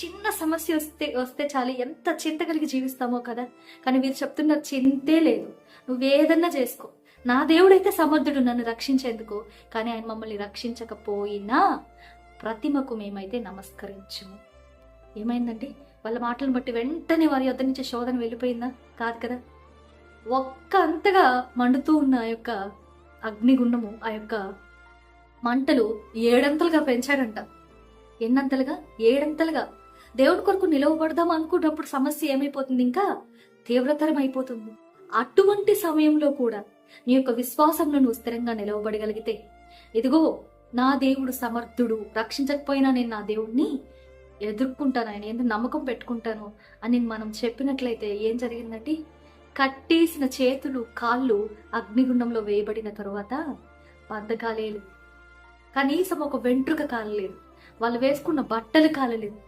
చిన్న సమస్య వస్తే వస్తే చాలు ఎంత చింత కలిగి జీవిస్తామో కదా. కానీ వీరు చెప్తున్న చింతే లేదు, నువ్వేదన్నా చేసుకో, నా దేవుడైతే సమర్థుడు నన్ను రక్షించేందుకు. కానీ ఆయన మమ్మల్ని రక్షించకపోయినా ప్రతిమకు మేమైతే నమస్కరించము. ఏమైందండి? వాళ్ళ మాటలను బట్టి వెంటనే వారి యొద్ద నుంచి శోధన వెళ్ళిపోయిందా? కాదు కదా. ఒక్క అంతగా మండుతూ ఉన్న ఆ యొక్క అగ్నిగుండము, ఆ యొక్క మంటలు 7 అంతలుగా పెంచాడంట. ఎన్నంతలుగా? 7 అంతలుగా. దేవుడి కొరకు నిలవబడదాం అనుకున్నప్పుడు సమస్య ఏమైపోతుంది? ఇంకా తీవ్రతరం అయిపోతుంది. అటువంటి సమయంలో కూడా నీ యొక్క విశ్వాసంలో నువ్వు స్థిరంగా నిలవబడగలిగితే, ఇదిగో నా దేవుడు సమర్థుడు, రక్షించకపోయినా నేను నా దేవుడిని ఎదుర్కొంటాను, ఆయన ఎందుకు నమ్మకం పెట్టుకుంటాను అని మనం చెప్పినట్లయితే ఏం జరిగిందంటే, కట్టేసిన చేతులు కాళ్ళు అగ్నిగుండంలో వేయబడిన తరువాత బద్ధకాలేదు, కనీసం ఒక వెంట్రుక కాలలేదు, వాళ్ళు వేసుకున్న బట్టలు కాలలేదు.